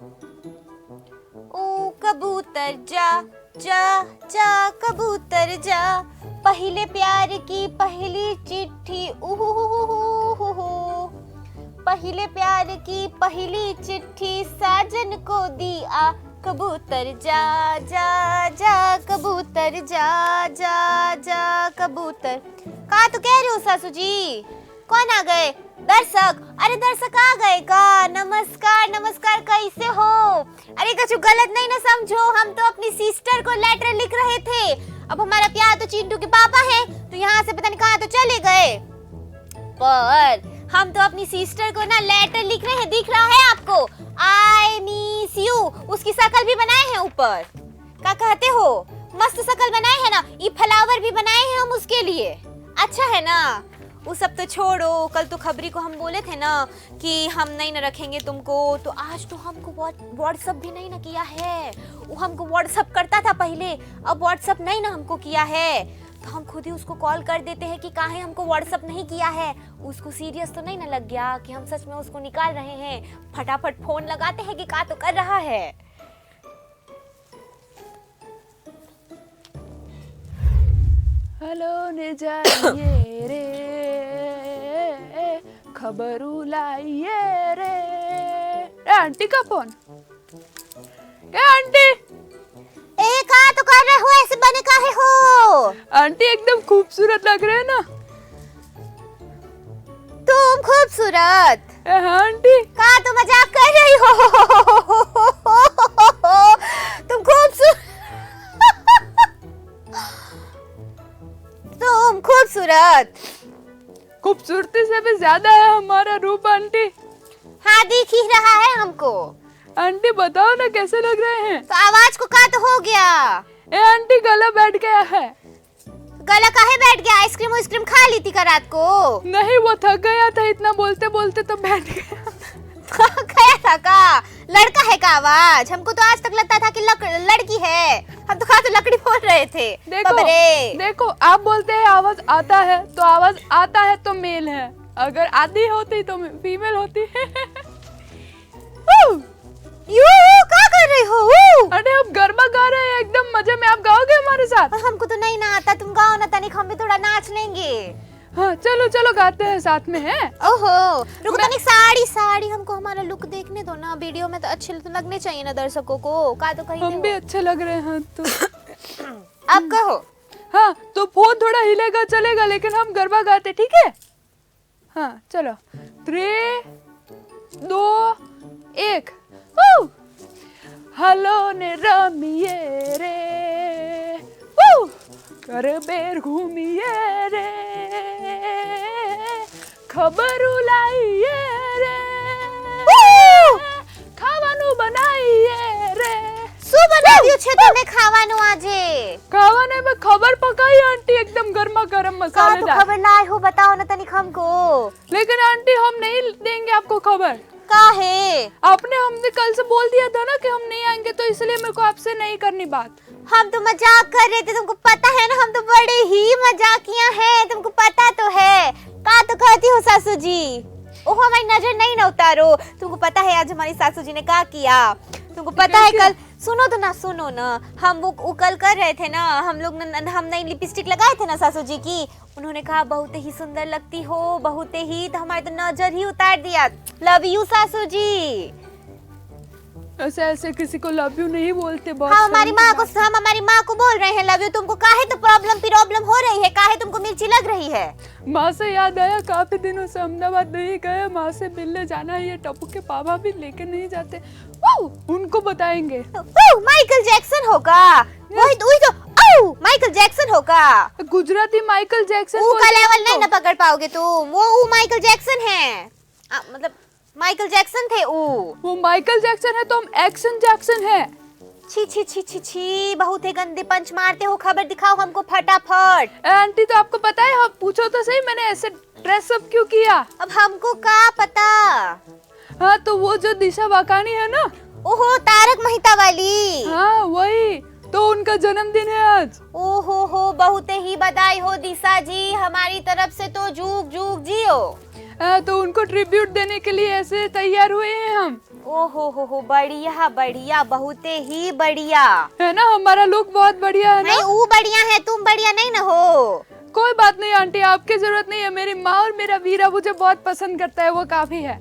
ओ कबूतर जा जा जा कबूतर जा, पहले प्यार की पहली चिट्ठी पहले प्यार की पहली चिट्ठी साजन को दी आ, कबूतर जा जा जा कबूतर जा जा जा कबूतर। कहा तो कह रहे हो सासू जी? कौन आ गए? दर्शक? अरे दर्शक आ गए का? नमस्कार नमस्कार, कैसे हो? अरे कुछ गलत नहीं ना समझो, हम तो अपनी सिस्टर को लेटर लिख रहे थे। अब हमारा प्यार तो चिंटू के पापा है, तो यहाँ से पता नहीं कहाँ तो चले गए, पर हम तो अपनी सिस्टर को ना लेटर लिख रहे हैं। दिख रहा है आपको? आई मिस यू, उसकी शकल भी बनाए हैं ऊपर। क्या कहते हो? मस्त शकल बनाए हैं ना, ये फ्लावर भी बनाए हैं हम उसके लिए। अच्छा है ना? वो सब तो छोड़ो, कल तो खबरी को हम बोले थे ना कि हम नहीं ना रखेंगे तुमको, तो आज तो हमको व्हाट्सएप भी नहीं ना किया है। वो हमको व्हाट्सएप करता था पहले, अब व्हाट्सएप नहीं ना हमको किया है, तो हम खुद ही उसको कॉल कर देते हैं कि काहे हमको व्हाट्सएप नहीं किया है। उसको सीरियस तो नहीं ना लग गया कि हम सच में उसको निकाल रहे हैं? फटाफट फोन लगाते हैं कि का तो कर रहा है। हेलो ने जाइए रे, खबरू लाइए रे। आंटी का फोन। क्या आंटी? ए का तो कर रहे हो? ऐसे बने काहे हो? आंटी एकदम खूबसूरत लग रहे हैं ना। तुम खूबसूरत? हाँ आंटी। का तो मजाक कर रही हो? तुम खूबसूरत तुम खूबसूरत। खूबसूरती से भी ज्यादा है हमारा रूप आंटी। हाँ दिख ही रहा है हमको। आंटी बताओ ना कैसे लग रहे हैं? तो आवाज को का तो हो गया? ए आंटी गला बैठ गया है। गला काहे बैठ गया? आइसक्रीम खा ली थी का रात को? नहीं, वो थक गया था इतना बोलते बोलते तो बैठ गया। गया था का? लड़का है का आवाज? हमको तो आज तक लगता था कि लड़की है। हम तो कहा तो लकड़ी बोल रहे थे। देखो आप बोलते हैं आवाज आता है, तो आवाज आता है तो मेल है, अगर आधी होती तो फीमेल होती है। क्या कर रहे हो? अरे हम गरबा गा रहे हैं एकदम मजे में, आप गाओगे हमारे साथ? हमको तो नहीं ना आता, तुम गाओ ना तनिक, हम भी थोड़ा नाच लेंगे। हाँ चलो चलो गाते हैं साथ में है। ओहो रुको तनिक, साड़ी हमको हमारा लुक देखने दो ना, वीडियो में तो अच्छे तो लगने चाहिए ना दर्शकों को। का तो कहीं हम भी अच्छे लग रहे हैं तो अब कहो। हाँ तो फोन थोड़ा हिलेगा चलेगा, लेकिन हम गरबा गाते, ठीक है? हाँ चलो 3 2 1। हेलो ने रमिए रे, कर बेर घूमिए रे, खबर लाइए रे, खावानु बनाइए रे। શું બનાવ્યું છે તમે ખાવાનું આજે? खावाने में खबर पकाई आंटी, एकदम गर्मा गर्म का मसाले तो डाल। खबर लाए हो, बताओ ना तनिक हमको। लेकिन आंटी हम नहीं देंगे आपको खबर। काहे? आपने हमने कल से बोल दिया था ना कि हम नहीं आएंगे, तो इसलिए मेरे को आपसे नहीं करनी बात। हम तो मजाक कर रहे थे, तुमको पता है ना, हम तो बड़े ही मजाकिया हैं, तुमको पता तो है। का तो कहती हो सासू जी? ओह हमारी नजर नहीं ना उतारो। तुमको पता है आज हमारी सासू जी ने क्या किया? तुमको पता है कल, सुनो ना, हम वो कल कर रहे थे ना, हम नई लिपस्टिक लगाए थे ना सासू जी की, उन्होंने कहा बहुत ही सुंदर लगती हो, बहुत ही, तो हमारी तो नजर ही उतार दिया। लव यू सासू जी। ऐसे ऐसे किसी को लव यू नहीं बोलते। बहुत हम हमारी माँ को बोल रहे हैं लव यू। तुमको काहे तो प्रॉब्लम हो रही है? काहे तुमको मिर्ची लग रही है? माँ से याद आया, काफी दिनों से अहमदाबाद नहीं गए, माँ से मिलने जाना है। ये टप्पू के पापा भी लेके नहीं जाते, उनको बताएंगे। माइकल जैक्सन होगा वही तो माइकल जैक्सन होगा। गुजराती माइकल जैक्सन वो का लेवल नहीं ना पकड़ पाओगे तुम। वो माइकल जैक्सन है, मतलब माइकल जैक्सन थे वो माइकल जैक्सन है तो हम एक्शन जैक्सन है। छी छी छी छी छी, बहुत ही गंदे पंच मारते हो। खबर दिखाओ हमको फटाफट। आंटी तो आपको पता है, आप पूछो तो सही, मैंने ऐसे ड्रेस अप क्यों किया? अब हमको क्या पता। हाँ तो वो जो दिशा वाकानी है ना, ओहो तारक मेहता वाली, हाँ वही तो, उनका जन्मदिन है आज। ओहो हो, बहुत ही बधाई हो दिशा जी, हमारी तरफ से तो जुग जुग जियो। तो उनको ट्रिब्यूट देने के लिए ऐसे तैयार हुए हैं हम। ओ हो, बढ़िया बढ़िया, बहुत ही बढ़िया है ना, हमारा लुक बहुत बढ़िया है ना। नहीं, वो बढ़िया है, तुम बढ़िया नहीं ना हो। कोई बात नहीं आंटी, आपकी जरूरत नहीं है। मेरी माँ और मेरा वीरा मुझे बहुत पसंद करता है, वो काफी है।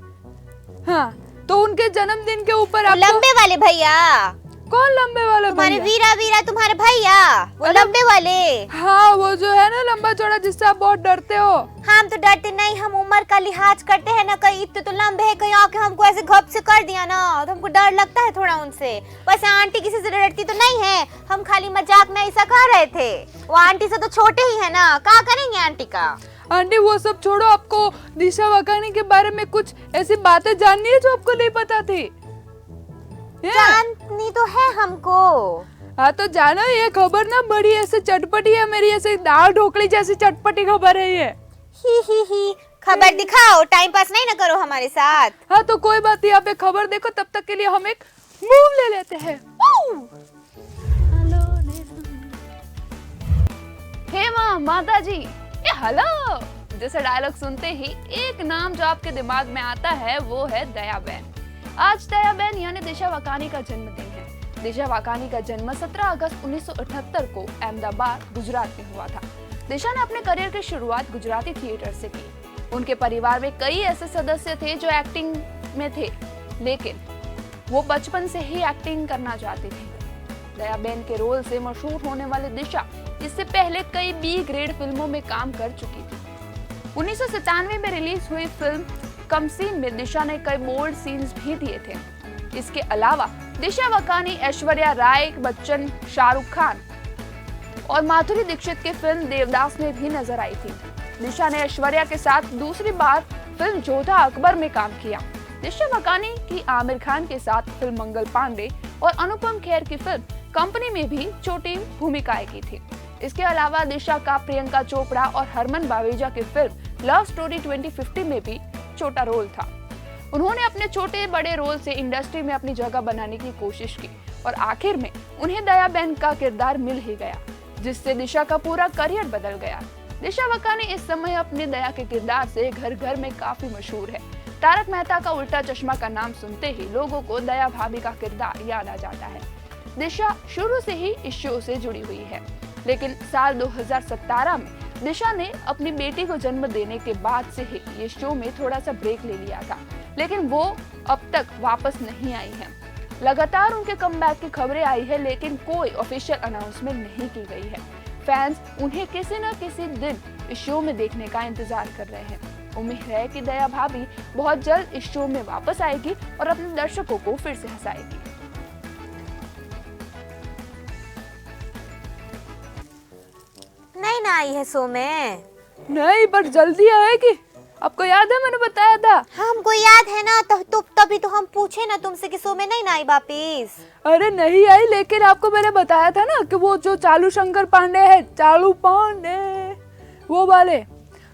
हाँ, तो उनके जन्मदिन के ऊपर आपको... लंबे वाले भैया। कौन लंबे वाले? तुम्हारे वीरा तुम्हारे भैया, वो लंबे वाले। हाँ, वो जो है ना लंबा चौड़ा, जिससे आप बहुत डरते हो। हम तो डरते नहीं, हम उम्र का लिहाज करते हैं ना। कहीं इतने तो लंबे है, कहीं आके हमको ऐसे घप से कर दिया ना तो हमको डर लगता है थोड़ा उनसे। वैसे आंटी किसी से डरती तो नहीं है, हम खाली मजाक में ऐसा कह रहे थे। वो आंटी से तो छोटे ही है ना, क्या करेंगे आंटी का। आंटी वो सब छोड़ो, आपको दिशा वाकानी के बारे में कुछ ऐसी बातें जाननी है जो आपको नहीं पता थी? जाननी तो है हमको। हाँ तो जानो, ये खबर ना बड़ी ऐसे चटपटी है, मेरी ऐसे दाल ढोकली जैसी चटपटी खबर है ये। ही खबर दिखाओ, टाइम पास नहीं ना करो हमारे साथ। हाँ तो कोई बात नहीं, आप एक खबर देखो, तब तक के लिए हम एक मूव ले लेते हैं। हे माँ, माता जी, ये हेलो जैसा डायलॉग सुनते ही एक नाम जो आपके दिमाग में आता है वो है दयाबेन। आज दयाबेन यानी दिशा वाकानी का जन्मदिन है। दिशा वाकानी का जन्म 17 अगस्त 1978 को अहमदाबाद, गुजरात में हुआ था। दिशा ने अपने करियर की शुरुआत गुजराती थिएटर से की। उनके परिवार में कई ऐसे सदस्य थे जो एक्टिंग में थे, लेकिन वो बचपन से ही एक्टिंग करना चाहती थी। दयाबेन के रोल से मशहूर होने वाली दिशा इससे पहले कई बी ग्रेड फिल्मों में काम कर चुकी थी। 1997 में रिलीज हुई फिल्म कम सीन में दिशा ने कई बोल्ड सीन्स भी दिए थे। इसके अलावा दिशा वाकानी ऐश्वर्या राय बच्चन, शाहरुख खान और माधुरी दीक्षित की फिल्म देवदास में भी नजर आई थी। दिशा ने ऐश्वर्या के साथ दूसरी बार फिल्म जोधा अकबर में काम किया। दिशा वाकानी की आमिर खान के साथ फिल्म मंगल पांडे और अनुपम खेर की फिल्म कंपनी में भी छोटी भूमिकाएं की थी। इसके अलावा दिशा का प्रियंका चोपड़ा और हरमन बावेजा की फिल्म लव स्टोरी 2050 में भी छोटा रोल था। उन्होंने अपने छोटे बड़े रोल से इंडस्ट्री में अपनी जगह बनाने की कोशिश की और आखिर में उन्हें दयाबेन का किरदार मिल ही गया, जिससे दिशा का पूरा करियर बदल गया। दिशा वाकानी इस समय अपने दया के किरदार से घर घर में काफी मशहूर है। तारक मेहता का उल्टा चश्मा का नाम सुनते ही लोगों को दया भाभी का किरदार याद आ जाता है। दिशा शुरू से ही इस शो से जुड़ी हुई है, लेकिन साल 2017 में दिशा ने अपनी बेटी को जन्म देने के बाद से ही ये शो में थोड़ा सा ब्रेक ले लिया था, लेकिन वो अब तक वापस नहीं आई है। लगातार उनके कमबैक की खबरें आई है, लेकिन कोई ऑफिशियल अनाउंसमेंट नहीं की गई है। फैंस उन्हें किसी न किसी दिन इस शो में देखने का इंतजार कर रहे हैं। उम्मीद है कि दया भाभी बहुत जल्द इस शो में वापस आएगी और अपने दर्शकों को फिर से हंसाएगी। नहीं ना आई है शो में। नहीं, पर जल्दी आएगी। आपको याद है मैंने बताया था? हमको याद है ना, तो तभी तो हम पूछे ना तुमसे कि शो में नहीं ना आई वापिस। अरे नहीं आई, लेकिन आपको मैंने बताया था ना कि वो जो चालू शंकर पांडे है, चालू पांडे वो वाले,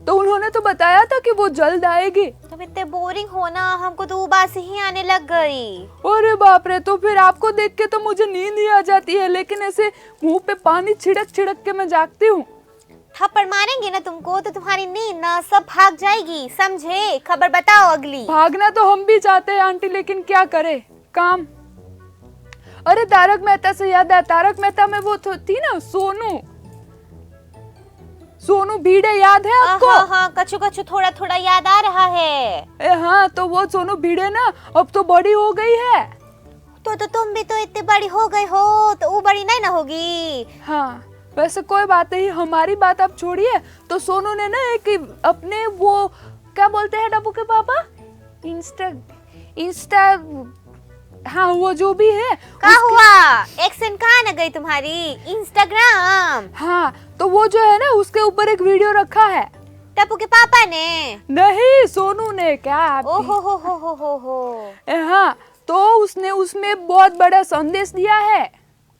तो उन्होंने तो बताया था कि वो जल्द आएगी। तुम इतने बोरिंग हो ना, हमको तो उबासी ही आने लग गई। अरे बाप रे, तो फिर आपको देख के तो मुझे नींद ही आ जाती है, लेकिन ऐसे मुंह पे पानी छिड़क छिड़क के मैं जागती हूँ। थप्पड़ मारेंगे ना तुमको तो तुम्हारी नींद ना सब भाग जाएगी, समझे? खबर बताओ अगली। भागना तो हम भी चाहते हैं आंटी, लेकिन क्या करे, काम। अरे तारक मेहता से याद है, तारक मेहता में वो थी ना सोनू भिड़े, याद है आपको? हाँ, कछु कछु थोड़ा थोड़ा याद आ रहा है। हाँ, तो वो सोनू भिड़े ना अब तो बड़ी हो गई है। तो तुम भी तो इतनी बड़ी हो गई हो, तो वो बड़ी नहीं ना होगी। हाँ, वैसे कोई बात नहीं, हमारी बात आप छोड़िए। तो सोनू ने ना एक अपने वो क्या बोलते हैं डब्बू के पापा, इंस्टा हाँ वो जो भी है, क्या हुआ? एक्शन कहाँ न गई तुम्हारी? इंस्टाग्राम। हाँ, तो वो जो है ना उसके ऊपर एक वीडियो रखा है। टप्पू के पापा ने? नहीं, सोनू ने। क्या? ओहो। हाँ, तो उसने उसमें बहुत बड़ा संदेश दिया है।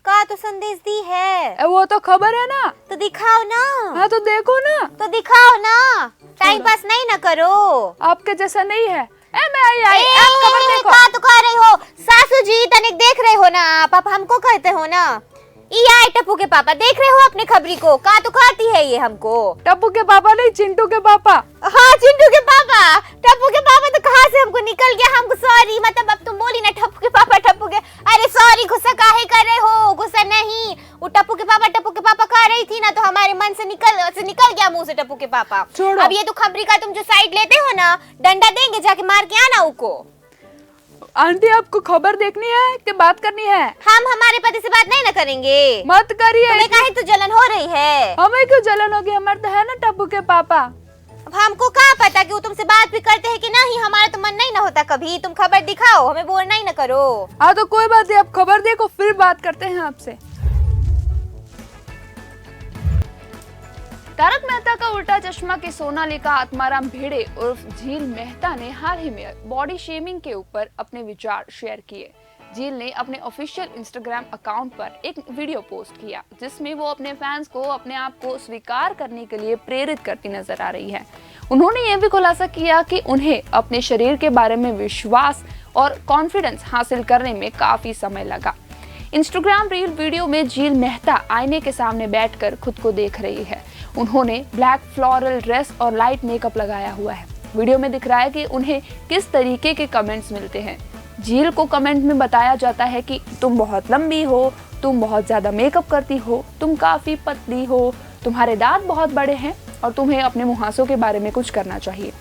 का तो संदेश दी है? वो तो खबर है ना। तो दिखाओ ना। हाँ तो देखो ना। तो दिखाओ ना, टाइम पास नहीं ना करो। आपके जैसा नहीं है। आप खबर देखो। का तो कह रही हो? सासू जी तनिक देख रहे हो ना, पापा हमको कहते हो ना। ये आए टप्पू के पापा, देख रहे हो अपने खबरी को, का तो खाती है ये हमको। टप्पू के पापा नहीं, चिंटू के पापा। हाँ चिंटू के पापा, टप्पू के पापा तो कहाँ से हमको निकल गया, हमको सॉरी। मतलब अब तुम बोली ना टप्पू के पापा, टप्पू के, अरे सॉरी, गुस्सा काहे कर रहे हो, गुस्सा नहीं, वो टप्पू के पापा कह रही थी ना, तो हमारे मन से निकल गया मुंह से टप्पू के पापा। अब ये तो खबरी का तुम जो साइड लेते हो ना, डंडा देंगे, जाके मार के आना उनको। आंटी आपको खबर देखनी है कि बात करनी है? हम हमारे पति से बात नहीं ना करेंगे। मत करिए। तुम्हें काहे तो जलन हो रही है? हमें क्यों जलन होगी, हमारे तो है ना टप्पू के पापा। अब हमको कहाँ पता कि वो तुमसे बात भी करते हैं कि नहीं, हमारा तो मन नहीं ना होता कभी। तुम खबर दिखाओ, हमें बोलना ही ना करो। हाँ तो कोई बात नहीं, आप खबर देखो फिर बात करते हैं आपसे। तारक मेहता का उल्टा चश्मा की सोनालिका आत्माराम भिड़े उर्फ झील मेहता ने हाल ही में बॉडी शेमिंग के ऊपर अपने विचार शेयर किए। झील ने अपने ऑफिशियल इंस्टाग्राम अकाउंट पर एक वीडियो पोस्ट किया जिसमें वो अपने फैंस को अपने आप को स्वीकार करने के लिए प्रेरित करती नजर आ रही है। उन्होंने ये भी खुलासा किया कि उन्हें अपने शरीर के बारे में विश्वास और कॉन्फिडेंस हासिल करने में काफी समय लगा। इंस्टाग्राम रील वीडियो में झील मेहता आईने के सामने बैठकर खुद को देख रही है। उन्होंने ब्लैक फ्लोरल ड्रेस और लाइट मेकअप लगाया हुआ है। वीडियो में दिख रहा है कि उन्हें किस तरीके के कमेंट्स मिलते हैं। झील को कमेंट में बताया जाता है कि तुम बहुत लंबी हो, तुम बहुत ज्यादा मेकअप करती हो, तुम काफी पतली हो, तुम्हारे दांत बहुत बड़े हैं और तुम्हें अपने मुहासों के बारे में कुछ करना चाहिए।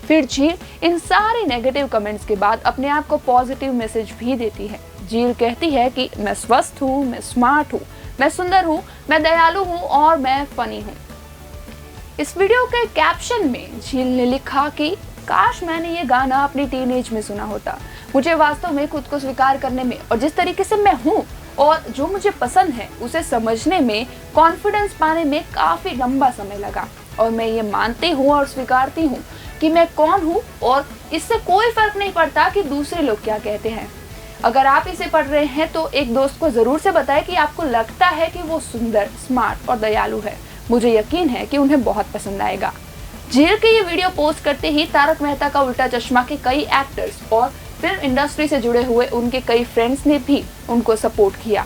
फिर झील इन सारे नेगेटिव कमेंट्स के बाद अपने आप को पॉजिटिव मैसेज भी देती है। झील कहती है कि मैं स्वस्थ हूँ, मैं स्मार्ट हूँ, मैं सुंदर हूँ, मैं दयालु हूँ और मैं फनी हूँ। इस वीडियो के कैप्शन में झील ने लिखा कि काश मैंने ये गाना अपनी टीनेज में सुना होता। मुझे वास्तव में खुद को स्वीकार करने में और जिस तरीके से मैं हूँ और जो मुझे पसंद है उसे समझने में, कॉन्फिडेंस पाने में काफी लंबा समय लगा और मैं ये मानती हूँ और स्वीकारती हूँ कि मैं कौन हूँ और इससे कोई फर्क नहीं पड़ता कि दूसरे लोग क्या कहते हैं। अगर आप इसे पढ़ रहे हैं तो एक दोस्त को जरूर से बताएं कि आपको लगता है कि वो सुंदर, स्मार्ट और दयालु है। मुझे यकीन है कि उन्हें बहुत पसंद आएगा। झील के ये वीडियो पोस्ट करते ही तारक मेहता का उल्टा चश्मा के कई एक्टर्स और फिल्म इंडस्ट्री से जुड़े हुए उनके कई फ्रेंड्स ने भी उनको सपोर्ट किया।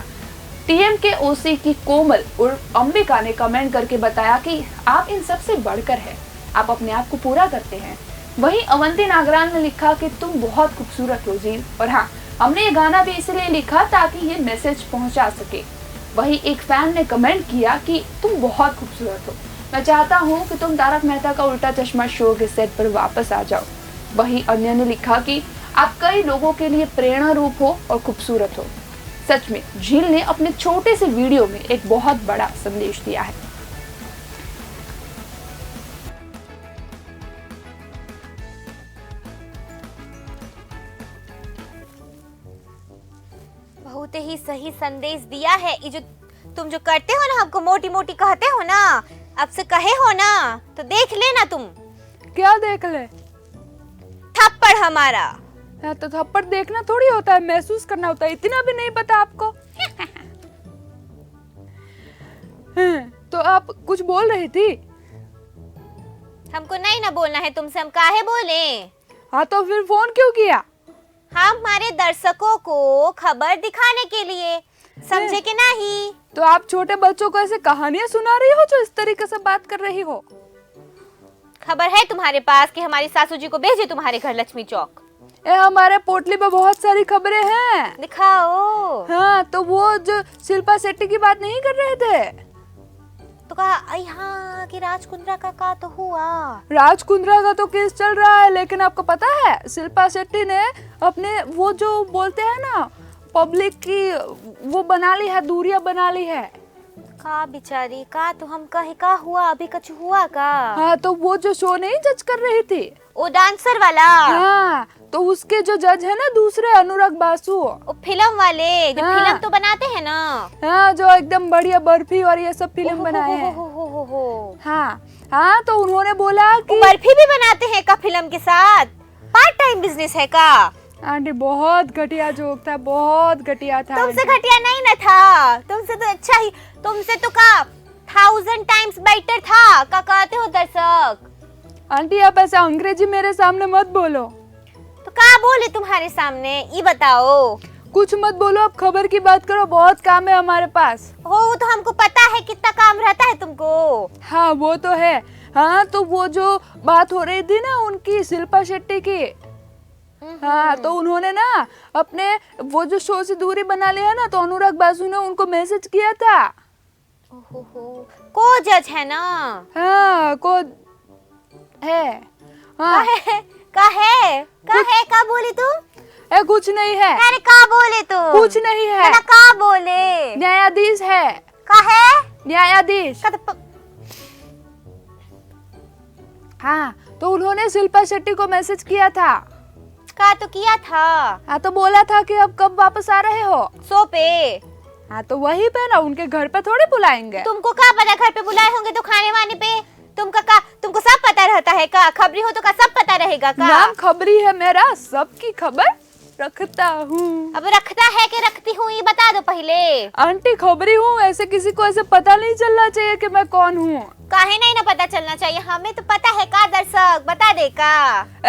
टीएम के ओसी की कोमल उर्फ अंबिका ने कमेंट करके बताया कि आप इन सब से बढ़कर हैं, आप अपने आप को पूरा करते हैं। वहीं अवंती नागरान ने लिखा कि तुम बहुत खूबसूरत हो झील, और हाँ, हमने ये गाना भी इसलिए लिखा ताकि ये मैसेज पहुंचा सके। वहीं एक फैन ने कमेंट किया कि तुम बहुत खूबसूरत हो, मैं चाहता हूँ कि तुम तारक मेहता का उल्टा चश्मा शो के सेट पर वापस आ जाओ। वहीं अन्य ने लिखा कि आप कई लोगों के लिए प्रेरणा रूप हो और खूबसूरत हो। सच में झील ने अपने छोटे से वीडियो में एक बहुत बड़ा संदेश दिया है। बहुत ही सही संदेश दिया है। ये जो तुम जो करते हो ना, हमको मोटी मोटी कहते हो ना, अब से कहे हो ना तो देख लेना तुम। क्या देख ले? थप्पड़ हमारा। हाँ, तो थप्पड़ देखना थोड़ी होता है, महसूस करना होता है। इतना भी नहीं पता आपको? तो आप कुछ बोल रही थी? हमको नहीं ना बोलना है तुमसे, हम काहे बोले? हाँ तो फिर फोन क्यों किया? हम हमारे दर्शकों को खबर दिखाने के लिए, समझे कि नहीं? तो आप छोटे बच्चों को ऐसे कहानियां सुना रही हो जो इस तरीके से बात कर रही हो? खबर है तुम्हारे पास कि हमारी सासू जी को भेजे तुम्हारे घर लक्ष्मी चौक? हमारे पोटली पे बहुत सारी खबरें हैं। दिखाओ। हाँ, तो वो जो शिल्पा शेट्टी की बात नहीं कर रहे थे? तो कहा यहाँ कि राज कुंद्रा का तो हुआ। राज कुंद्रा का तो केस चल रहा है, लेकिन आपको पता है शिल्पा शेट्टी ने अपने वो जो बोलते हैं ना पब्लिक की, वो बना ली है, दूरियां बना ली है। का बिचारी का, तो हम कहे का हुआ, अभी कुछ हुआ का? हाँ, तो वो जो शो नहीं जज कर रही थी, वो डांसर वाला। हाँ, तो उसके जो जज है ना दूसरे, अनुराग बासु, वो फिल्म वाले जो हाँ, फिल्म तो बनाते हैं ना। हाँ, जो एकदम बढ़िया बर्फी और ये सब फिल्म बनाए हैं। हाँ हाँ, तो उन्होंने बोला कि बर्फी भी बनाते हैं का फिल्म के साथ? पार्ट टाइम बिजनेस है का? आंटी बहुत घटिया जोक था, बहुत घटिया था। तुमसे घटिया नहीं ना था, तुमसे तो अच्छा ही, तुमसे तो का 1000 टाइम्स बेटर था। का कहते हो दर्शक? आंटी आप ऐसा अंग्रेजी मेरे सामने मत बोलो। तो क्या बोले तुम्हारे सामने, ये बताओ। कुछ मत बोलो, अब खबर की बात करो, बहुत काम है हमारे पास। हो तो हमको पता है कितना काम रहता है तुमको। हाँ वो तो है। हाँ तो वो जो बात हो रही थी ना उनकी, शिल्पा शेट्टी की, हाँ तो उन्होंने ना अपने वो जो शो से दूरी बना लिया ना, तो अनुराग बासु ने उनको मैसेज किया था। को जज है ना? हाँ को है। हाँ का बोली तुम? कुछ नहीं है। अरे का बोले तुम? कुछ नहीं है। का बोले? न्यायाधीश है। का है? न्यायाधीश। हाँ तो उन्होंने शिल्पा शेट्टी को मैसेज किया था। का तो किया था। हाँ तो बोला था कि अब कब वापस आ रहे हो शो पे। हाँ तो वही पे ना, उनके घर पे थोड़ी बुलाएंगे। तुमको क्या पता घर पे बुलाए होंगे तो खाने वाने पे? तुमको सब पता रहता है का? खबरी हो तो का सब पता रहेगा का? नाम खबरी है मेरा, सबकी खबर रखता हूँ। अब रखता है कि रखती हूँ ये बता दो पहले। आंटी खबरी हूँ, ऐसे किसी को ऐसे पता नहीं चलना चाहिए कि मैं कौन हूँ। काहे नहीं ना पता चलना चाहिए, हमें तो पता है का दर्शक, बता दे का।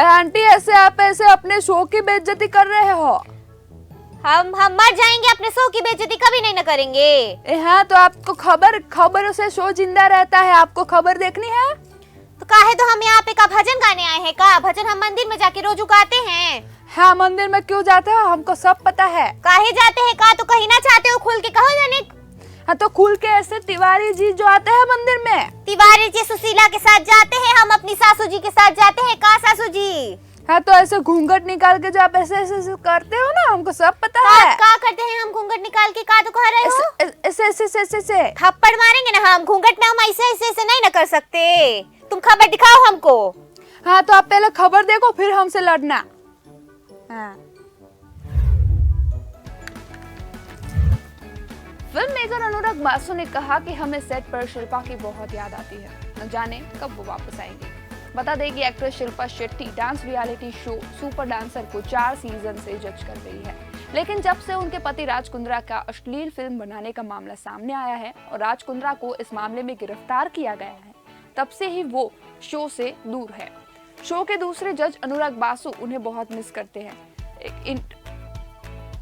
आंटी ऐसे आप ऐसे अपने शो की बेइज्जती कर रहे हो। हम मर जाएंगे, अपने शो की बेइज्जती कभी नहीं ना करेंगे। हाँ तो आपको खबरों से शो जिंदा रहता है, आपको खबर देखनी है तो काहे तो हम यहाँ पे का भजन गाने आए हैं का? भजन हम मंदिर में जाके रोज गाते हैं। हाँ मंदिर में क्यों जाते हो, हमको सब पता है। काहे जाते हैं का? तो कहीं ना चाहते हो खुल के कहो जाने। हाँ तो खुल के ऐसे तिवारी जी जो आते हैं मंदिर में, तिवारी जी सुशीला के साथ जाते हैं, हम अपनी सासू जी के साथ जाते हैं का सासू जी? हाँ तो ऐसे घूंघट निकाल के जो आप ऐसे ऐसे करते हो ना, हमको सब पता है। का करते हैं हम घूंघट निकाल के? का तो कह रहे हो? ऐसे थप्पड़ मारेंगे ना हम। घूंघट में हम ऐसे नहीं ना कर सकते। तुम खबर दिखाओ हमको। हाँ तो आप पहले खबर देखो फिर हमसे लड़ना। हाँ। फिल्म मेकर अनुराग बासु ने कहा कि हमें सेट पर शिल्पा की बहुत याद आती है, न जाने कब वो वापस आएंगी। बता दें कि actress Shilpa Shetty dance reality show super dancer को 4 सीजन से जज कर रही है, लेकिन जब से उनके पति राज कुंद्रा का अश्लील फिल्म बनाने का मामला सामने आया है और राज कुंद्रा को इस मामले में गिरफ्तार किया गया है, तब से ही वो शो से दूर है। शो के दूसरे जज अनुराग बासु उन्हें बहुत मिस करते हैं।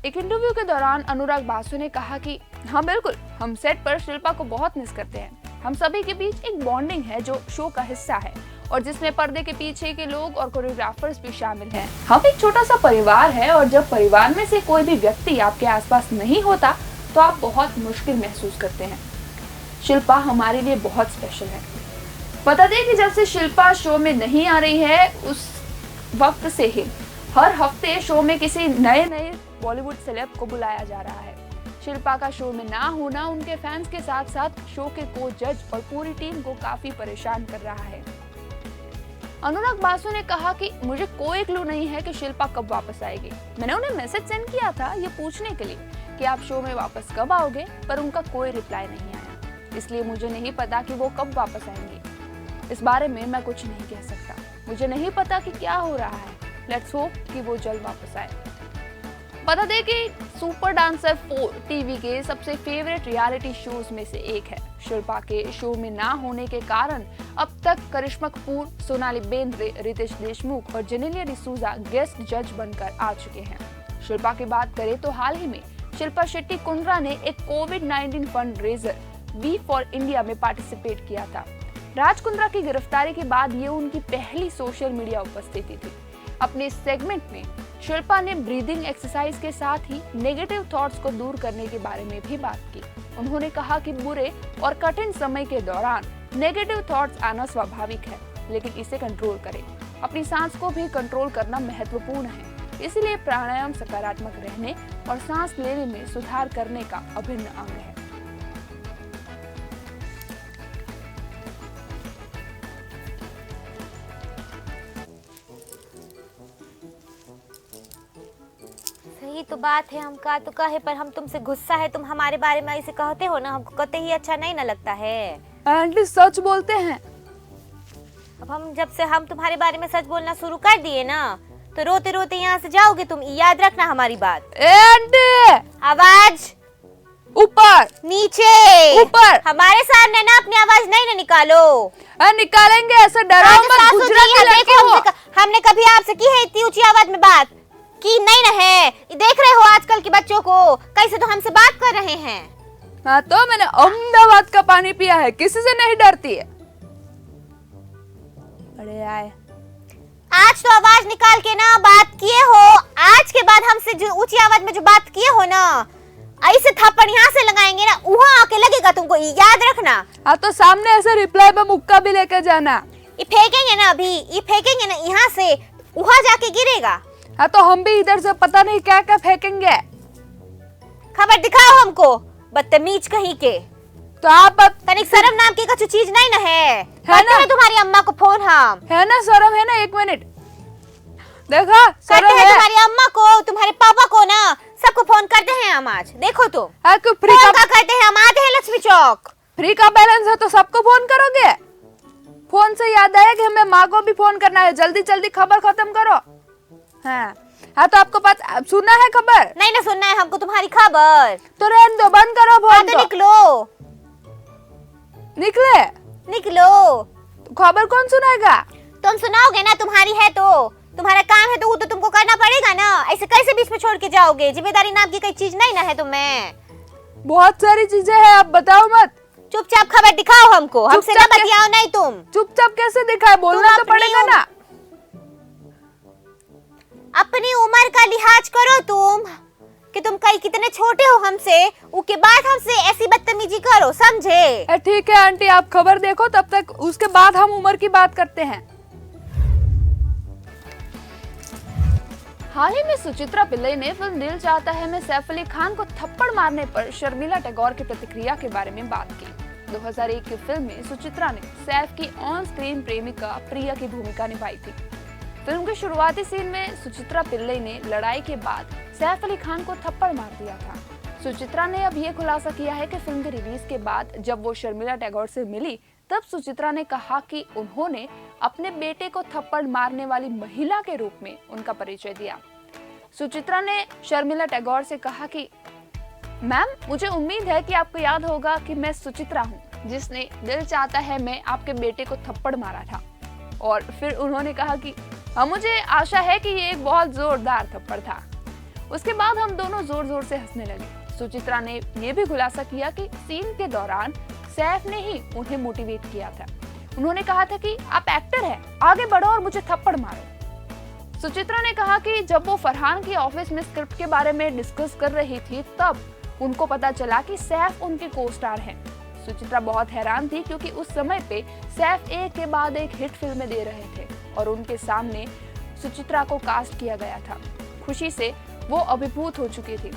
एक इंटरव्यू के दौरान अनुराग बासु ने कहा कि हाँ बिल्कुल, हम सेट पर शिल्पा को बहुत मिस करते हैं। हम सभी के बीच एक बॉन्डिंग है जो शो का हिस्सा है और जिसमें पर्दे के पीछे के लोग और कोरियोग्राफर्स भी शामिल हैं। हम एक छोटा सा परिवार है और जब परिवार में से कोई भी व्यक्ति आपके आसपास नहीं होता तो आप बहुत मुश्किल महसूस करते हैं। शिल्पा हमारे लिए बहुत स्पेशल है। बता दें कि जब से शिल्पा शो में नहीं आ रही है उस वक्त से ही हर हफ्ते शो में किसी नए बॉलीवुड सेलेब को बुलाया जा रहा है। शिल्पा का शो में ना होना उनके फैंस के साथ साथ शो के कोच जज और पूरी टीम को काफी परेशान कर रहा है। अनुराग बासु ने कहा कि मुझे कोई क्लू नहीं है कि शिल्पा कब वापस आएगी। मैंने उन्हें मैसेज सेंड किया था ये पूछने के लिए कि आप शो में वापस कब आओगे, पर उनका कोई रिप्लाई नहीं आया, इसलिए मुझे नहीं पता कि वो कब वापस आएंगी। इस बारे में मैं कुछ नहीं कह सकता। मुझे नहीं पता कि क्या हो रहा है। लेट्स होप कि वो जल्द वापस आए। बता दें कि सुपर डांसर 4 टीवी के सबसे फेवरेट रियलिटी शोज में से एक है। शिल्पा के शो में ना होने के कारण अब तक करिश्मा कपूर, सोनाली बेंद्रे, रितेश देशमुख और जेनेलिया डिसूजा गेस्ट जज बनकर आ चुके हैं। शिल्पा की बात करें तो हाल ही में शिल्पा शेट्टी कुंद्रा ने एक कोविड-19 fund raiser we for India में पार्टिसिपेट किया था। राज कुंद्रा की गिरफ्तारी के बाद ये उनकी पहली सोशल मीडिया उपस्थिति थी। अपने सेगमेंट में शिल्पा ने ब्रीदिंग एक्सरसाइज के साथ ही नेगेटिव थॉट्स को दूर करने के बारे में भी बात की। उन्होंने कहा कि बुरे और कठिन समय के दौरान नेगेटिव थॉट्स आना स्वाभाविक है, लेकिन इसे कंट्रोल करें। अपनी सांस को भी कंट्रोल करना महत्वपूर्ण है, इसलिए प्राणायाम सकारात्मक रहने और सांस लेने में सुधार करने का अभिन्न अंग है। सही तो बात है, हम का तो कहे, पर हम तुमसे गुस्सा है, तुम हमारे बारे में ऐसे कहते हो ना, हमको कते ही अच्छा नहीं ना लगता है। आंटी सच बोलते हैं। अब जब से हम तुम्हारे बारे में सच बोलना शुरू कर दिए ना, तो रोते रोते यहाँ से जाओगे तुम, याद रखना हमारी बात। आंटी आवाज ऊपर नीचे ऊपर, हमारे सामने ना अपनी आवाज नहीं ना निकालो। निकालेंगे, ऐसे डराओ मत। गुजराती लड़के हो। हमने कभी आपसे की है इतनी ऊंची आवाज में बात की नहीं ना है। है? देख रहे हो आजकल के बच्चों को कैसे तो हमसे बात कर रहे हैं। हाँ तो मैंने अहमदाबाद का पानी पिया है, किसी से नहीं डरती है। अरे आए, आज तो आवाज निकाल के ना बात किए हो। आज के बाद हमसे जो ऊंची आवाज में जो बात किए हो ना, ऐसे थप्पड़ यहाँ से लगाएंगे ना, वहाँ आके लगेगा तुमको, याद रखना। हाँ तो सामने ऐसे रिप्लाई में मुक्का भी लेकर जाना। ये फेंकेंगे ना, अभी ये फेंकेंगे ना, यहाँ से वहाँ जाके गिरेगा। हाँ तो हम भी इधर से पता नहीं क्या क्या फेंकेंगे। खबर दिखाओ हमको, बदतमीज कहीं के। तो आप तनिक शर्म नाम की कुछ चीज नहीं ना है ना? है तुम्हारी अम्मा को फोन हम है ना, शर्म है ना? एक मिनट देखा, करते हैं तुम्हारी अम्मा को, तुम्हारे पापा को ना, सबको फोन करते हैं हम आज। देखो तुम फ्री का करते हैं हम, आते हैं लक्ष्मी चौक। फ्री का बैलेंस है तो सबको फोन करोगे? फोन से याद आया कि हमें माँ को भी फोन करना है, जल्दी जल्दी खबर खत्म करो। हाँ तो आपको पता सुनना है खबर? नहीं ना सुनना है हमको तुम्हारी खबर। तो रहने दो, बंद करो फोन। तो निकलो, निकले निकलो। तो खबर कौन सुनाएगा? तुम सुनाओगे ना, तुम्हारी है तो, तुम्हारा काम है तो वो तो तुमको करना पड़ेगा ना। ऐसे कैसे बीच में छोड़ के जाओगे? जिम्मेदारी नाम की कोई चीज नहीं ना है तुम्हें। बहुत सारी चीजें हैं, आप बताओ मत। चुपचाप खबर दिखाओ हमको, हमसे ना बतियाओ नहीं तुम। चुपचाप कैसे दिखाए? बोलना तो पड़ेगा ना। अपनी उम्र का लिहाज करो तुम, कि तुम कई कितने छोटे हो हमसे, उसके बाद हमसे ऐसी बदतमीजी करो, समझे? ठीक है आंटी, आप खबर देखो, तब तक उसके बाद हम उम्र की बात करते हैं। हाल ही में सुचित्रा पिल्लई ने फिल्म दिल चाहता है में सैफ अली खान को थप्पड़ मारने पर शर्मिला टैगोर की प्रतिक्रिया के बारे में बात की। 2001 की फिल्म में सुचित्रा ने सैफ की ऑन स्क्रीन प्रेमिका प्रिया की भूमिका निभाई थी। फिल्म के शुरुआती सीन में सुचित्रा पिल्लई ने लड़ाई के बाद सैफ अली खान को थप्पड़ मार दिया था। सुचित्रा ने अब ये खुलासा किया है कि फिल्म के रिलीज के बाद जब वो शर्मिला टैगोर से मिली, तब सुचित्रा ने कहा कि उन्होंने अपने बेटे को थप्पड़ मारने वाली महिला के रूप में उनका परिचय दिया। सुचित्रा ने शर्मिला टैगोर से कहा कि मैम, मुझे उम्मीद है कि आपको याद होगा कि मैं सुचित्रा हूँ, जिसने दिल चाहता है मैं आपके बेटे को थप्पड़ मारा था। और फिर उन्होंने कहा कि हाँ, मुझे आशा है कि ये एक बहुत जोरदार थप्पड़ था। उसके बाद हम दोनों जोर जोर से हंसने लगे। सुचित्रा ने यह भी खुलासा किया कि सीन के दौरान सैफ ने ही उन्हें मोटिवेट किया था। उन्होंने कहा था कि आप एक्टर हैं, आगे बढ़ो और मुझे थप्पड़ मारो। सुचित्रा ने कहा कि जब वो फरहान की ऑफिस में स्क्रिप्ट के बारे में डिस्कस कर रही थी, तब उनको पता चला कि सैफ उनके को स्टार हैं। सुचित्रा बहुत हैरान थी क्योंकि उस समय पे सैफ एक के बाद एक हिट फिल्में दे रहे थे और उनके सामने सुचित्रा को कास्ट किया गया था। खुशी से वो अभिभूत हो चुकी थी।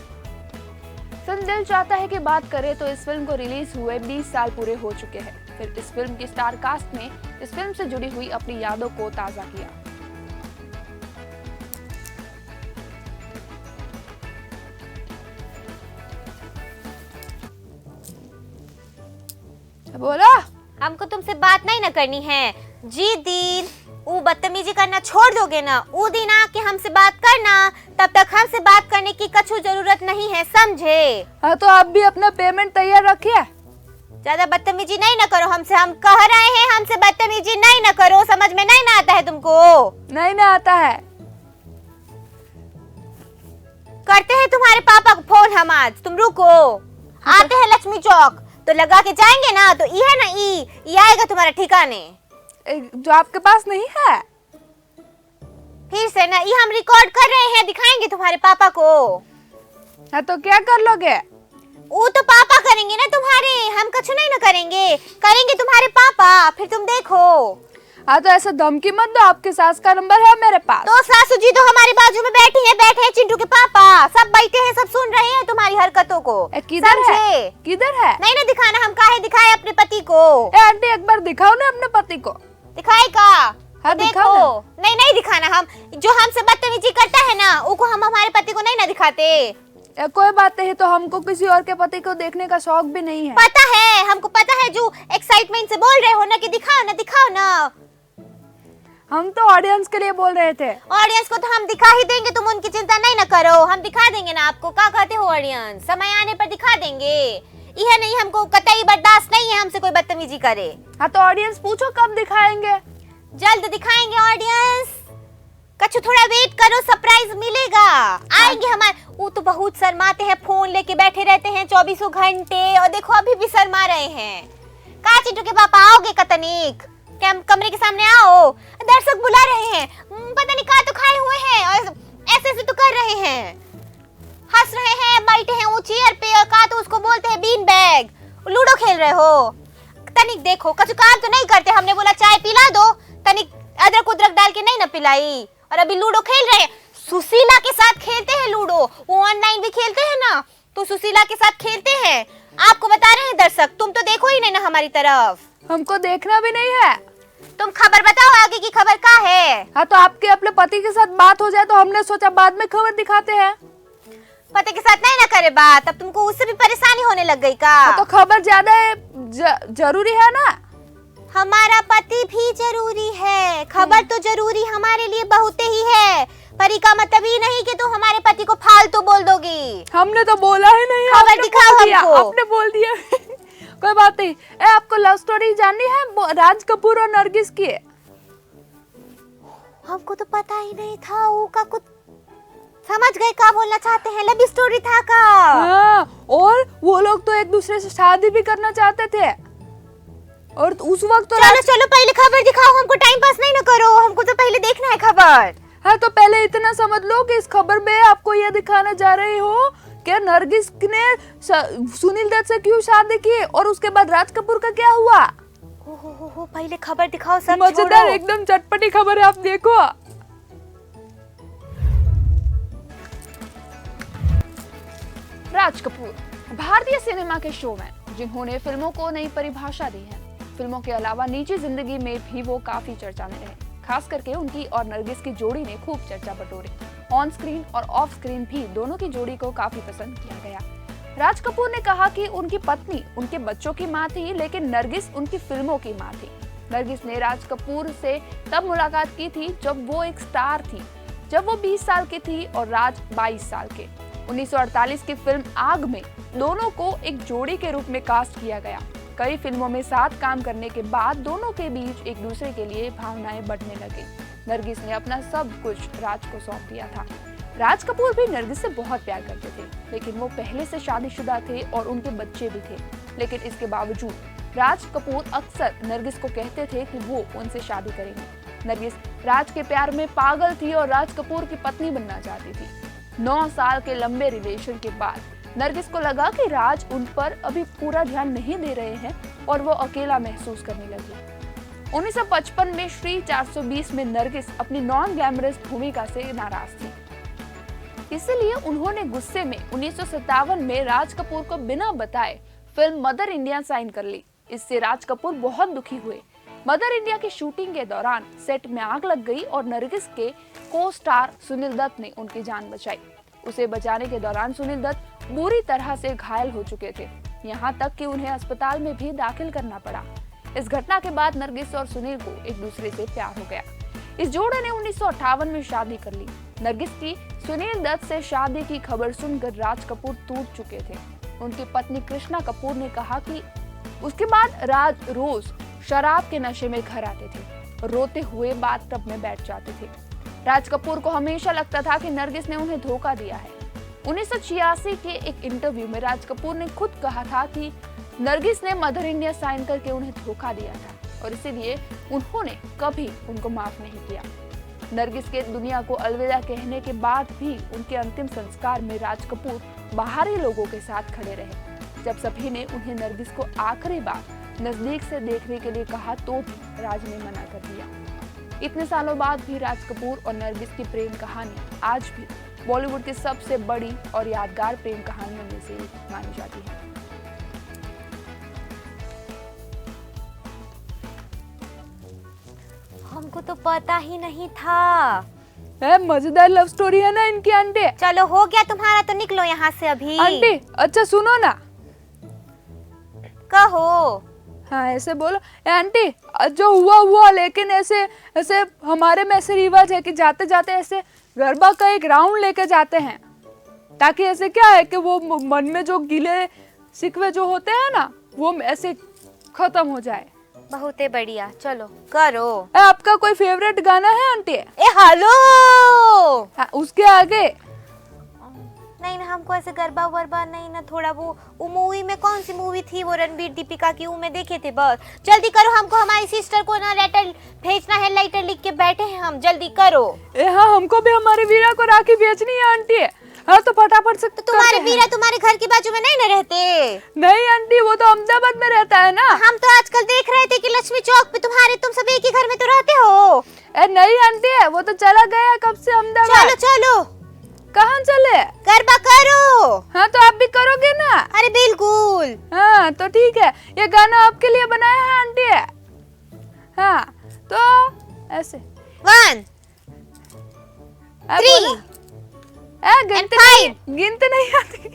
फिल्म दिल चाहता है की बात करें तो इस फिल्म को रिलीज हुए 20 साल पूरे हो चुके हैं। फिर इस फिल्म की स्टार कास्ट ने इस फिल्म से जुड़ी हुई अपनी यादों को ताजा किया। बोला, हमको तुमसे बात नहीं ना करनी है। जी दिन वो बदतमीजी करना छोड़ दोगे ना, वो दिन आके हमसे बात करना, तब तक हमसे बात करने की कछु जरूरत नहीं है, समझे? हाँ तो आप भी अपना पेमेंट तैयार रखिए। ज्यादा बदतमीजी नहीं ना करो हमसे, हम कह रहे हैं हमसे बदतमीजी नहीं ना करो। समझ में नहीं ना आता है तुमको? नहीं ना आता है। करते हैं तुम्हारे पापा को फोन हम आज, तुम रुको। आते हैं लक्ष्मी चौक तो लगा के जाएंगे ना, तो ये है ना, ये आएगा तुम्हारा ठिकाने। जो आपके पास नहीं है फिर से ना, ये हम रिकॉर्ड कर रहे हैं, दिखाएंगे तुम्हारे पापा को। हाँ तो क्या कर लोगे? वो तो पापा करेंगे ना तुम्हारे, हम कुछ नहीं ना करेंगे, करेंगे तुम्हारे पापा, फिर तुम देखो। हाँ तो ऐसा धमकी मत दो, आपके सास का नंबर है मेरे पास। तो सासू जी तो हमारे बाजू में बैठी है, बैठे हैं चिंटू के पापा, सब बैठे हैं, सब सुन रहे हैं तुम्हारी हरकतों को। किधर है? किधर है? नहीं ना दिखाना, हम काहे दिखाए अपने पति को? आंटी एक बार दिखाओ ना अपने पति को। दिखाएगा? हाँ देखो। नहीं नहीं दिखाना, हम जो हमसे बदतमीजी करता है ना, वो हम हमारे पति को नहीं ना दिखाते। कोई बात नहीं, तो हमको किसी और के पति को देखने का शौक भी नहीं है। पता है, हमको पता है, जो एक्साइटमेंट से बोल रहे हो ना कि दिखाओ ना, दिखाओ ना। हम तो ऑडियंस के लिए बोल रहे थे। ऑडियंस को तो हम दिखा ही देंगे, तुम उनकी चिंता नहीं ना करो, हम दिखा देंगे ना आपको। क्या कहते हो ऑडियंस? समय आने पर दिखा देंगे। यह नहीं, हमको कतई बर्दाश्त नहीं है हमसे कोई बदतमीजी करे। हाँ तो ऑडियंस पूछो कब दिखाएंगे? जल्द दिखाएंगे ऑडियंस, कछु थोड़ा वेट करो, सरप्राइज मिलेगा, आएंगे हमारे बहुत शर्माते हैं, फोन लेके बैठे रहते हैं 24 घंटे, और देखो अभी भी शर्मा रहे हैं। का चिंटू के पापा आओगे कतनीक, कमरे के सामने आओ, दर्शक बुला रहे हैं, पता नहीं कहाँ तो खाए हुए हैं और ऐसे ऐसे तो कर रहे हैं, हंस रहे हैं, बैठे हैं वो चेयर पे, और कहा तो उसको बोलते हैं बीन बैग, लूडो खेल रहे हो। तनिक देखो, कुछ काम तो नहीं करते, हमने बोला चाय पिला दो, तनिक अदरक उदरक डाल के नहीं ना पिलाई, और अभी लूडो खेल रहे हैं। सुशीला के साथ खेलते हैं लूडो, वो ऑनलाइन भी खेलते हैं ना, तो सुशीला के साथ खेलते हैं। आपको बता रहे हैं दर्शक, तुम तो देखो ही नहीं ना हमारी तरफ, हमको देखना भी नहीं है। तुम खबर बताओ, आगे की खबर क्या है? हाँ, तो आपके अपने पति के साथ बात हो जाए तो हमने सोचा बाद में खबर दिखाते हैं। पति के साथ नहीं ना करे बात, अब तुमको उससे भी परेशानी होने लग गई का? हाँ, तो खबर ज्यादा जरूरी है ना। हमारा पति भी जरूरी है, खबर तो जरूरी हमारे लिए बहुत ही है, पर इसका मतलब ये नहीं कि तुम हमारे पति को फालतू बोल दोगी। हमने तो बोला ही नहीं, खबर दिखाओ हमको। आपने बोल दिया। कोई बात नहीं। आपको लव स्टोरी जाननी है राज कपूर और नरगिस की? हमको तो पता ही नहीं था, वो का कुछ समझ गए क्या बोलना चाहते हैं, लव स्टोरी था का? हाँ, और वो लोग तो एक दूसरे से शादी भी करना चाहते थे, और उस वक्त तो चलो पहले खबर दिखाओ, हमको टाइम पास नहीं ना करो, हमको तो पहले देखना है खबर। हाँ, तो पहले इतना समझ लो कि इस खबर में आपको ये दिखाना जा रही हो कि नरगिस ने सुनील दत्त से क्यों शादी की, और उसके बाद राज कपूर का क्या हुआ। हो, पहले खबर दिखाओ, सब मजेदार एकदम चटपटी खबर है, आप देखो। राज कपूर भारतीय सिनेमा के शोमैन, जिन्होंने फिल्मों को नई परिभाषा दी है। फिल्मों के अलावा निजी जिंदगी में भी वो काफी चर्चा में रहे। खास करके उनकी और नरगिस की जोड़ी ने खूब चर्चा बटोरी। ऑन स्क्रीन और ऑफ स्क्रीन भी दोनों की जोड़ी को काफी पसंद किया गया। राज कपूर ने कहा कि उनकी पत्नी उनके बच्चों की मां थी, लेकिन नरगिस उनकी फिल्मों की मां थी। नरगिस ने राज कपूर से तब मुलाकात की थी जब वो एक स्टार थी, जब वो 20 साल की थी और राज 22 साल के। 1948 की फिल्म आग में दोनों को एक जोड़ी के रूप में कास्ट किया गया। कई फिल्मों में साथ काम करने के बाद दोनों के बीच एक दूसरे के लिए भावनाएं बढ़ने लगी। नरगिस ने अपना सब कुछ राज को सौंप दिया था। राज कपूर भी नरगिस से बहुत प्यार करते थे, लेकिन वो पहले से शादीशुदा थे और उनके बच्चे भी थे। लेकिन इसके बावजूद राज कपूर अक्सर नरगिस को कहते थे कि वो उनसे शादी करेंगे। नरगिस राज के प्यार में पागल थी और राज कपूर की पत्नी बनना चाहती थी। 9 साल के लंबे रिलेशन के बाद नरगिस को लगा कि राज उन पर अभी पूरा ध्यान नहीं दे रहे हैं और वो अकेला महसूस करने लगी। 1955 में श्री 420 में नरगिस अपनी नॉन ग्लैमरस भूमिका से नाराज थी, इसलिए उन्होंने गुस्से में 1957 में राज कपूर को बिना बताए फिल्म मदर इंडिया साइन कर ली। इससे राज कपूर बहुत दुखी हुए। मदर इंडिया की शूटिंग के दौरान सेट में आग लग गई और नरगिस के को स्टार सुनील दत्त ने उनकी जान बचाई। उसे बचाने के दौरान सुनील दत्त बुरी तरह से घायल हो चुके थे, यहाँ तक कि उन्हें अस्पताल में भी दाखिल करना पड़ा। इस घटना के बाद नरगिस और सुनील को एक दूसरे से प्यार हो गया। इस जोड़े ने 1958 में शादी कर ली। नरगिस की सुनील दत्त से शादी की खबर सुनकर राज कपूर टूट चुके थे। उनकी पत्नी कृष्णा कपूर ने कहा कि उसके बाद राज रोज शराब के नशे में घर आते थे, रोते हुए बाथटब में बैठ जाते थे। राज कपूर को हमेशा लगता था कि नरगिस ने उन्हें धोखा दिया है। 1986 के एक इंटरव्यू में राज कपूर ने खुद कहा था कि नरगिस ने मदर इंडिया साइन करके उन्हें धोखा दिया था और इसीलिए उन्होंने कभी उनको माफ नहीं किया। नरगिस के दुनिया को अलविदा कहने के बाद भी उनके अंतिम संस्कार में राज कपूर बाहरी लोगों के साथ खड़े रहे। जब सभी ने उन्हें नरगिस को आखिरी बार नजदीक से देखने के लिए कहा तो भी राज ने मना कर दिया। इतने सालों बाद भी राज कपूर और नरगिस की प्रेम कहानी आज भी बॉलीवुड की सबसे बड़ी और यादगार प्रेम कहानियों में से एक मानी जाती है। हमको तो पता ही नहीं था। मजेदार लव स्टोरी है ना इनकी आंटी। चलो हो गया तुम्हारा, तो निकलो यहाँ से अभी। आंटी अच्छा सुनो ना। कहो। हाँ ऐसे बोलो। आंटी जो हुआ लेकिन ऐसे ऐसे हमारे में ऐसे रिवाज है कि जाते जाते ऐसे गरबा का एक राउंड लेके जाते हैं, ताकि ऐसे क्या है कि वो मन में जो गिले शिकवे जो होते हैं ना वो ऐसे खत्म हो जाए। बहुत ही बढ़िया, चलो करो। आपका कोई फेवरेट गाना है आंटी? ए हेलो। उसके आगे नहीं ना, हमको ऐसे गरबा वरबा नहीं ना, थोड़ा वो मूवी में कौन सी मूवी थी वो रणबीर दीपिका की, वो में देखे थे। बस जल्दी करो, हमको हमारी सिस्टर को ना लेटर भेजना है, लेटर लिख के बैठे हैं हम, जल्दी करो। हाँ, हमको भी हमारे वीरा को राखी भेजनी है आंटी। हाँ तो फटाफट से। तो तुम्हारे वीरा तुम्हारे घर के बाजू में नहीं ना रहते? नहीं आंटी, वो तो अहमदाबाद में रहता है ना। हम तो आजकल देख रहे थे कि लक्ष्मी चौक पे तुम सब एक ही घर में तो रहते हो। नहीं आंटी, वो तो चला गया कब से अहमदाबाद। चलो चलो। कहाँ चले? गरबा करो। हाँ तो आप भी करोगे ना? अरे बिल्कुल। हाँ तो ठीक है, ये गाना आपके लिए बनाया है आंटी। हाँ तो ऐसे 1 3 गिनते नहीं आते।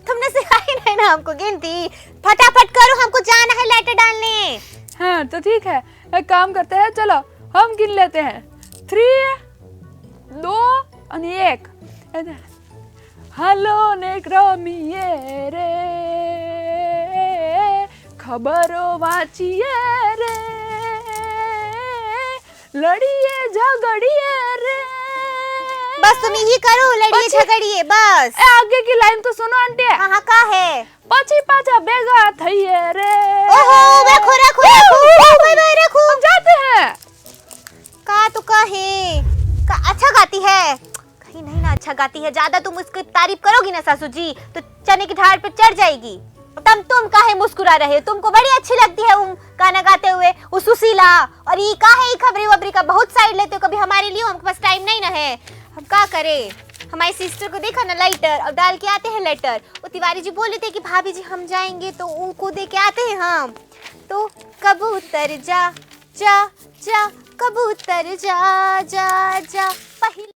तुमने सिखाई नहीं ना हमको गिनती। फटाफट करो, हमको जाना है लेटर डालने। हाँ तो ठीक है, एक काम करते हैं, चलो हम गिन लेते हैं। 3 2 और 1। हेलो नेक्रोमिये रे, खबरो वाचिए रे, लड़िए झगड़िए रे। बस तुम यही करो, लड़िए झगड़िए बस। आगे की लाइन तो सुनो आंटी। हाँ का है? पछी पाछा बेगा थईए रे। ओहो, रखो रखो रखो। हम जाते हैं। का तो कहे का अच्छा गाती है, कहीं नहीं ना अच्छा गाती है। ज्यादा तुम उसकी तारीफ करोगी ना सासू जी तो चने की ढाल पे चढ़ जाएगी। तब तुम काहे मुस्कुरा रहे हो? तुमको बड़ी अच्छी लगती है गाना गाते हुए वो सुशीला। और ये काहे खबरी वबरी का बहुत साइड लेते हो, कभी हमारे लिए हमके पास टाइम नहीं ना है। हम क्या करें? हमारी सिस्टर को देखा ना लेटर और डाल के आते हैं लेटर। वो तिवारी जी बोले थे कि भाभी जी हम जाएंगे तो उनको दे के आते हैं हम। तो कबूतर जा जा जा, कबूतर जा जा जा, पहले